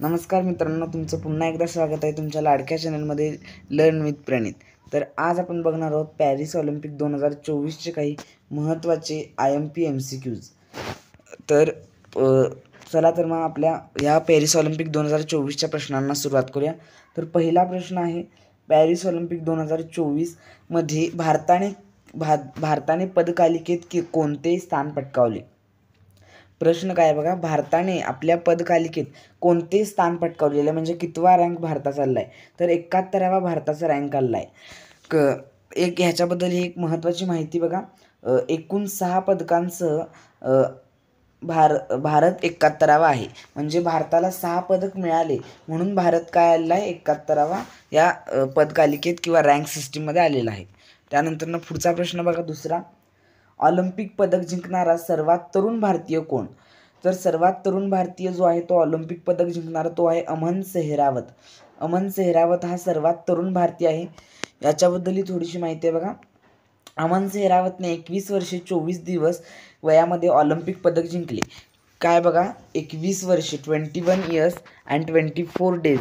नमस्कार मित्रांनो, तुमचं पुन्हा एकदा स्वागत आहे तुमच्या लाडक्या चॅनलमध्ये लर्न विथ प्रणित. तर आज आपण बघणार आहोत पॅरिस ऑलिम्पिक 2024चे काही महत्त्वाचे IMP MCQs. तर चला तर मग आपल्या या पॅरिस ऑलिम्पिक 2024च्या प्रश्नांना सुरुवात करूया. तर पहिला प्रश्न आहे, पॅरिस ऑलिम्पिक 2024 मध्ये भारताने पदकालिकेत कोणते स्थान पटकावले? प्रश्न काय बघा, भारताने आपल्या पदकालिकेत कोणते स्थान पटकावलेलं, म्हणजे कितवा रँक भारताचा आला आहे? तर 71वा भारताचा रँक आला आहे. एक ह्याच्याबद्दल ही एक महत्त्वाची माहिती बघा, एकूण 6 पदकांसह भारत 71वा आहे. म्हणजे भारताला 6 पदक मिळाले म्हणून भारत काय आलेला आहे? 71वा या पदकालिकेत किंवा रँक सिस्टीममध्ये आलेला आहे. त्यानंतर पुढचा प्रश्न बघा, दुसरा, ऑलिम्पिक पदक जिंकणारा सर्वात तरुण भारतीय कोण? तर सर्वात तरुण भारतीय जो आहे तो ऑलिम्पिक पदक जिंकणारा तो आहे अमन सेहरावत. अमन सेहरावत हा सर्वात तरुण भारतीय आहे. याच्याबद्दलही थोडीशी माहिती आहे बघा. अमन सेहरावतने 21 वर्षे 24 दिवस वयामध्ये ऑलिम्पिक पदक जिंकले. काय बघा, 21 वर्षे 21 years and 24 days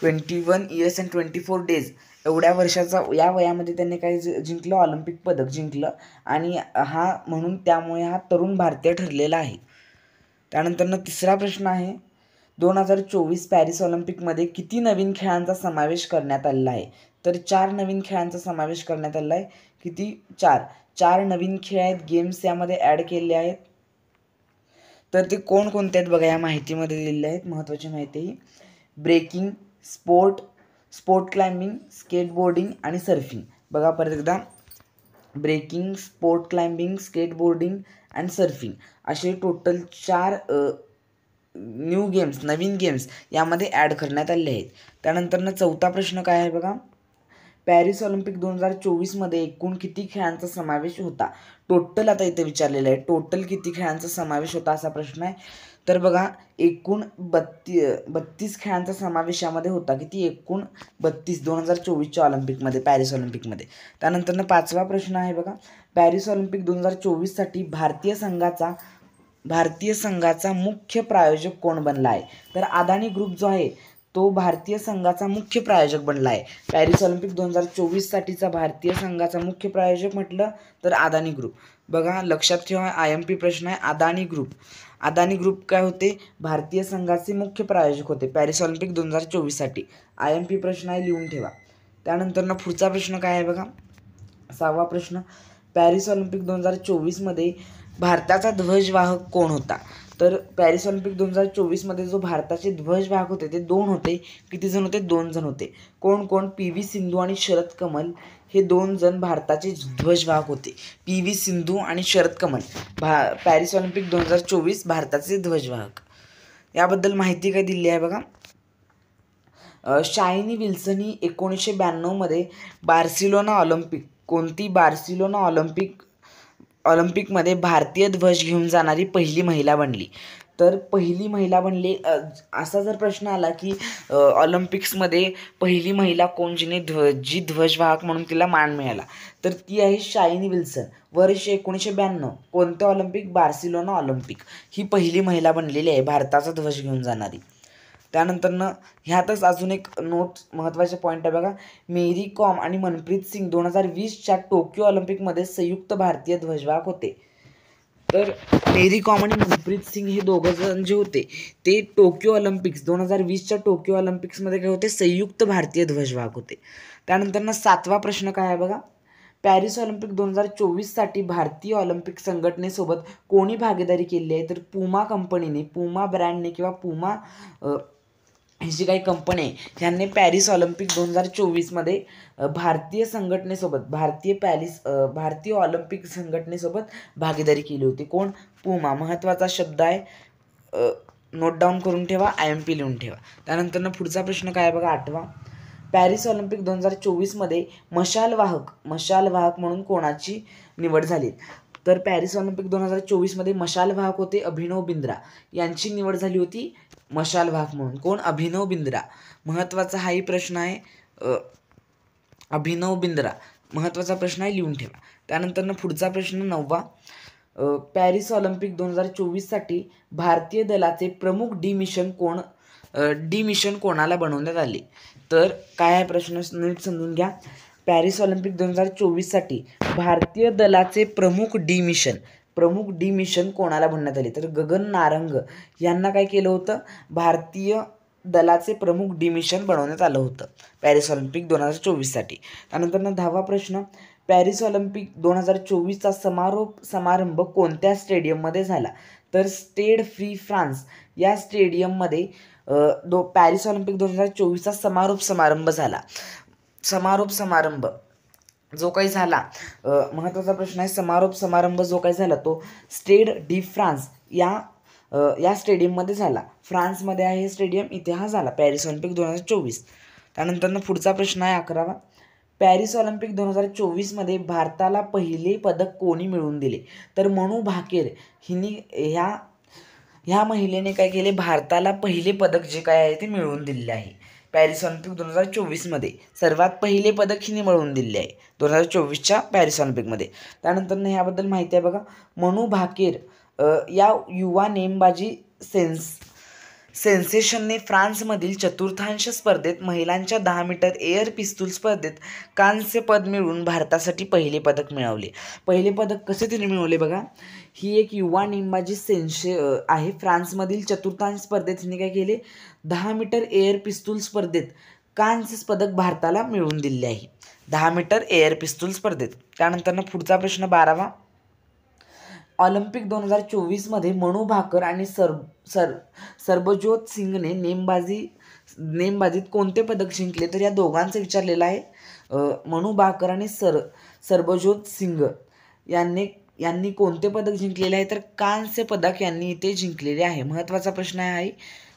21 years and 24 days एवढ्या वर्षाचा या वयामध्ये त्यांनी काय जिंकलं? ऑलिम्पिक पदक जिंकलं. आणि म्हणून त्यामुळे हा तरुण भारतीय ठरलेला आहे. त्यानंतर तिसरा प्रश्न आहे, 2024 पॅरिस ऑलिम्पिकमध्ये किती नवीन खेळांचा समावेश करण्यात आलेला आहे? तर 4 नवीन खेळांचा समावेश करण्यात आलेला आहे. किती? 4 नवीन खेळ आहेत, गेम्स यामध्ये ॲड केलेले आहेत. तर ते कोणकोणते आहेत बघा, या माहितीमध्ये दिलेले आहेत. महत्त्वाची माहिती, ब्रेकिंग, स्पोर्ट क्लाइम्बिंग, स्केटबोर्डिंग आणि सर्फिंग. बघा परत एकदा, breaking, sport climbing, skateboarding and surfing असे टोटल 4 नवीन गेम्स यामध्ये ॲड करण्यात आले आहेत. त्यानंतर चौथा प्रश्न काय आहे बघा, पॅरिस ऑलिम्पिक 2024मध्ये एकूण किती खेळांचा समावेश होता? टोटल आता इथे विचारलेलं आहे, टोटल किती खेळांचा समावेश होता असा प्रश्न आहे. तर बघा, एकूण 32 खेळांचा समावेश यामध्ये होता. किती? एकूण 32 2024च्या ऑलिम्पिकमध्ये, पॅरिस ऑलिम्पिकमध्ये. त्यानंतर 5वा प्रश्न आहे बघा, पॅरिस ऑलिम्पिक 2024साठी भारतीय संघाचा मुख्य प्रायोजक कोण बनला आहे? तर अदानी ग्रुप जो आहे तो भारतीय संघाचा मुख्य प्रायोजक बनला आहे. पॅरिस ऑलिम्पिक 2024साठीचा भारतीय संघाचा मुख्य प्रायोजक म्हटलं तर अदानी ग्रुप. बघा लक्षात ठेवा, IMP प्रश्न आहे. अदानी ग्रुप काय होते? भारतीय संघाचे मुख्य प्रायोजक होते पॅरिस ऑलिम्पिक 2024साठी. IMP प्रश्न आहे, लिहून ठेवा. त्यानंतर पुढचा प्रश्न काय आहे बघा, 6वा प्रश्न, पॅरिस ऑलिम्पिक 2024मध्ये भारताचा ध्वजवाहक कोण होता? तर पॅरिस ऑलिम्पिक 2024मध्ये जो भारताचे ध्वजवाहक होते ते 2 होते. किती जण होते? 2 जण होते. कोण? PV सिंधू आणि शरद कमल हे 2 जण भारताचे ध्वजवाहक होते. PV सिंधू आणि शरद कमल पॅरिस ऑलिम्पिक 2024 भारताचे ध्वजवाहक. याबद्दल माहिती काय दिली आहे बघा, शायनी विल्सन ही 1992मध्ये बार्सिलोना ऑलिम्पिकमध्ये भारतीय ध्वज घेऊन जाणारी पहिली महिला बनली. तर पहिली महिला बनली, असा जर प्रश्न आला की ऑलिम्पिक्समध्ये पहिली महिला कोण जी ध्वजवाहक म्हणून तिला मान मिळाला, तर ती आहे शायनी विल्सन. वर्ष 1992, कोणतं ऑलिम्पिक? Barcelona Olympic. ही पहिली महिला बनलेली आहे भारताचा ध्वज घेऊन जाणारी. त्यानंतर ह्यातच अजून एक नोट महत्त्वाचे पॉईंट आहे बघा, मेरी कॉम आणि मनप्रीत सिंग 2020च्या टोकियो ऑलिम्पिकमध्ये संयुक्त भारतीय ध्वजवाहक होते. तर मेरी कॉम आणि मनप्रीत सिंग हे दोघं जण जे होते ते टोकियो ऑलिम्पिक्स 2020च्या टोकियो ऑलिम्पिक्समध्ये काय होते? संयुक्त भारतीय ध्वजवाहक होते. त्यानंतर 7वा प्रश्न काय आहे बघा, पॅरिस ऑलिम्पिक 2024साठी भारतीय ऑलिम्पिक संघटनेसोबत कोणी भागीदारी केली आहे? तर पुमा कंपनीने, पुमा ब्रँडने किंवा पुमा ही जी काही कंपनी आहे ह्यांनी पॅरिस ऑलिम्पिक 2024मध्ये भारतीय ऑलिम्पिक संघटनेसोबत भागीदारी केली होती. कोण? पुमा. महत्त्वाचा शब्द आहे, नोट डाऊन करून ठेवा, IMP लिहून ठेवा. त्यानंतर पुढचा प्रश्न काय आहे बघा, 8वा, पॅरिस ऑलिम्पिक 2024मध्ये मशालवाहक म्हणून कोणाची निवड झाली? तर पॅरिस ऑलिम्पिक 2024मध्ये मशालवाहक होते अभिनव बिंद्रा. यांची निवड झाली होती मशालवाहक म्हणून. कोण? अभिनव बिंद्रा. महत्त्वाचा हाही प्रश्न आहे, अभिनव बिंद्रा महत्त्वाचा प्रश्न आहे, लिहून ठेवा. त्यानंतर पुढचा प्रश्न 9वा, पॅरिस ऑलिम्पिक 2024साठी भारतीय दलाचे प्रमुख डी मिशन कोण डी मिशन कोणाला बनवण्यात आले? तर काय आहे प्रश्न नीट समजून घ्या. पॅरिस ऑलिम्पिक 2024साठी भारतीय दलाचे प्रमुख डी मिशन कोणाला बनवण्यात आले? तर गगन नारंग यांना काय केलं होतं? भारतीय दलाचे प्रमुख डी मिशन बनवण्यात आलं होतं पॅरिस ऑलिम्पिक 2024साठी. त्यानंतर 10वा प्रश्न, पॅरिस ऑलिम्पिक 2024चा समारंभ कोणत्या स्टेडियममध्ये झाला? तर स्टेड फ्री फ्रान्स या स्टेडियममध्ये पॅरिस ऑलिम्पिक 2024चा समारंभ झाला. समारंभ जो काही झाला, महत्त्वाचा प्रश्न आहे, समारंभ जो काही झाला तो स्टेड डी फ्रान्स या स्टेडियममध्ये झाला. फ्रान्समध्ये आहे हे स्टेडियम, इथे हा झाला पॅरिस ऑलिम्पिक 2024. त्यानंतर पुढचा प्रश्न आहे 11वा, पॅरिस ऑलिम्पिक 2024मध्ये भारताला पहिले पदक कोणी मिळवून दिले? तर मनू भाकेर हिने ह्या महिलेने काय केले? भारताला पहिले पदक जे काय आहे ते मिळवून दिलेले आहे. पॅरिस ऑलिम्पिक 2024मध्ये सर्वात पहिले पदक हिने मिळवून दिले आहे 2024च्या पॅरिस ऑलिम्पिकमध्ये. त्यानंतर ह्याबद्दल माहिती आहे बघा, मनू भाकेर या युवा नेमबाजी सेन्सेशनने फ्रान्समधील चतुर्थांश स्पर्धेत महिलांच्या 10 मीटर एअर पिस्तूल स्पर्धेत कांस्य पद मिळवून भारतासाठी पहिले पदक मिळवले. पहिले पदक कसे तिने मिळवले बघा, ही एक युवा नेमबाजी आहे. फ्रान्समधील चतुर्थांश स्पर्धेत हिने काय केले? 10 मीटर एअर पिस्तूल स्पर्धेत कांस्य पदक भारताला मिळवून दिले आहे, 10 मीटर एअर पिस्तूल स्पर्धेत. त्यानंतर पुढचा प्रश्न 12वा, ऑलिम्पिक 2024मध्ये मनू भाकर आणि सरबजोत सिंगने नेमबाजीत कोणते पदक जिंकले? तर या दोघांचं विचारलेलं आहे. मनू भाकर आणि सरबजोत सिंग यांनी कोणते पदक जिंकलेले आहे? तर कांस्य पदक यांनी इथे जिंकलेले आहे. महत्त्वाचा प्रश्न आहे,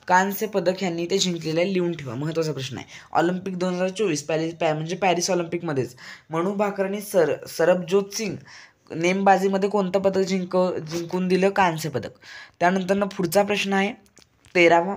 कांस्य पदक यांनी इथे जिंकलेलं आहे, लिहून ठेवा, महत्त्वाचा प्रश्न आहे. ऑलिम्पिक 2024 म्हणजे पॅरिस ऑलिम्पिकमध्येच मनू भाकर आणि सरबजोत सिंग नेमबाजीमध्ये कोणतं पदक जिंकून दिलं? कांस्य पदक. त्यानंतर पुढचा प्रश्न आहे 13वा,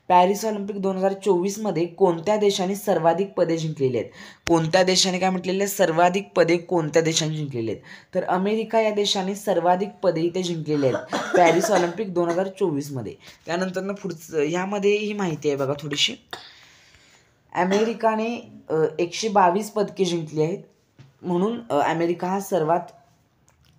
पॅरिस ऑलिम्पिक 2024मध्ये कोणत्या देशाने सर्वाधिक पदे जिंकलेली आहेत? कोणत्या देशाने काय म्हटलेले आहे? सर्वाधिक पदे कोणत्या देशाने जिंकलेली आहेत? तर अमेरिका या देशाने सर्वाधिक पदे इथे जिंकलेली आहेत पॅरिस ऑलिम्पिक 2024मध्ये. त्यानंतर पुढचं ह्यामध्ये ही माहिती आहे बघा थोडीशी. अमेरिकाने 122 पदके जिंकली आहेत, म्हणून अमेरिका हा सर्वात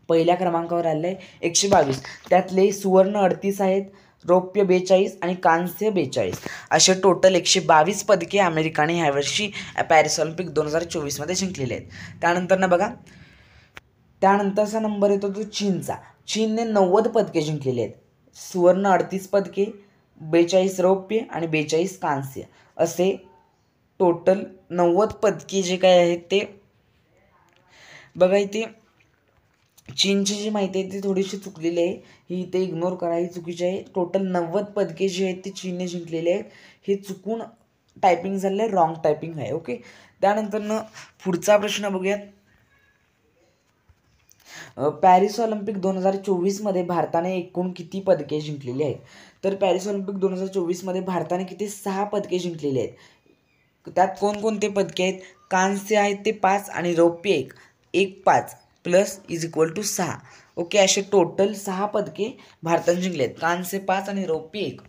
पहिल्या क्रमांकावर आलेला आहे, 122. त्यातले सुवर्ण 38 आहेत, रौप्य 42 आणि कांस्य 42, असे टोटल 122 पदके अमेरिकाने ह्यावर्षी पॅरिस ऑलिम्पिक 2024मध्ये जिंकलेले आहेत. त्यानंतर बघा, त्यानंतरचा नंबर येतो तो चीनचा. चीनने 90 पदके जिंकलेली आहेत, सुवर्ण 38 पदके, 42 रौप्य आणि 42 कांस्य, असे टोटल 90 पदके जे काय आहेत ते बघा. इथे चीनची जी माहिती आहे ती थोडीशी चुकलेली आहे, ही इथे इग्नोर करा, ही चुकीची आहे. टोटल 90 पदके जी आहेत ती चीनने जिंकलेली आहेत, हे चुकून टायपिंग झालेलं आहे, रॉंग टायपिंग आहे. ओके. त्यानंतर पुढचा प्रश्न बघूयात. पॅरिस ऑलिम्पिक 2024मध्ये भारताने एकूण किती पदके जिंकलेली आहेत? तर पॅरिस ऑलिम्पिक 2024मध्ये भारताने किती? 6 पदके जिंकलेली आहेत. त्यात कोणकोणते पदके आहेत? कांस्य आहेत ते 5 आणि रौप्य 1 5 प्लस = 6. ओके, असे टोटल 6 पदके भारताने जिंकले आहेत, कांस्य 5 आणि रौप्य 1.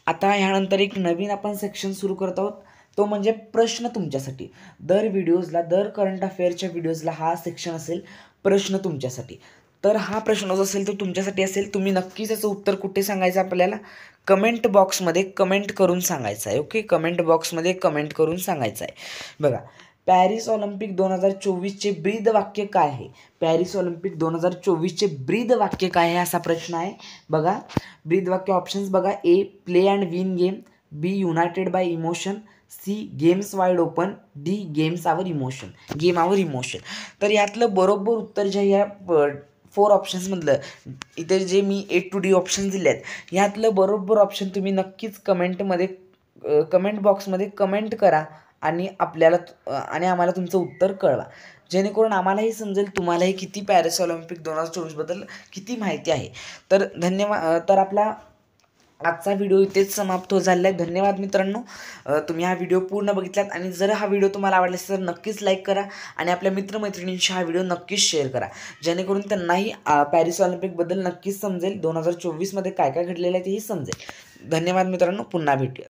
आता ह्यानंतर एक नवीन आपण सेक्शन सुरू करत आहोत, तो म्हणजे प्रश्न तुमच्यासाठी. दर करंट अफेअरच्या व्हिडिओजला हा सेक्शन असेल, प्रश्न तुमच्यासाठी. तर हा प्रश्न जो असेल तो तुमच्यासाठी असेल. तुम्ही नक्कीच याचं उत्तर कुठे सांगायचं आपल्याला? कमेंट बॉक्समध्ये कमेंट करून सांगायचं आहे. ओके, कमेंट बॉक्समध्ये कमेंट करून सांगायचं आहे. बघा, पॅरिस ऑलिम्पिक 2024चे ब्रीद वाक्य काय आहे? पॅरिस ऑलिम्पिक 2024चे ब्रीद वाक्य काय आहे असा प्रश्न आहे. बघा, ब्रीद वाक्य ऑप्शन्स बघा. A, play and win game. B, united by emotion. C, games wide open. D, game our emotion. तर यातलं बरोबर उत्तर जे या 4 ऑप्शन्समधलं, इथे जे मी A to D ऑप्शन दिले आहेत, ह्यातलं बरोबर ऑप्शन तुम्ही नक्कीच कमेंट बॉक्समध्ये कमेंट करा आणि आम्हाला तुमचं उत्तर कळवा, जेणेकरून आम्हालाही समजेल तुम्हालाही किती पॅरिस ऑलिम्पिक 2024बद्दल किती माहिती आहे. तर धन्यवाद. तर आपला आजचा व्हिडिओ इथेच समाप्त झालेला आहे. धन्यवाद मित्रांनो, तुम्ही हा व्हिडिओ पूर्ण बघितलात. आणि जर हा व्हिडिओ तुम्हाला आवडला असेल तर नक्कीच लाईक करा आणि आपल्या मित्रमैत्रिणींशी हा व्हिडिओ नक्कीच शेअर करा, जेणेकरून त्यांनाही पॅरिस ऑलिम्पिकबद्दल नक्कीच समजेल, 2024मध्ये काय काय घडलेलं आहे तेही समजेल. धन्यवाद मित्रांनो, पुन्हा भेटूया.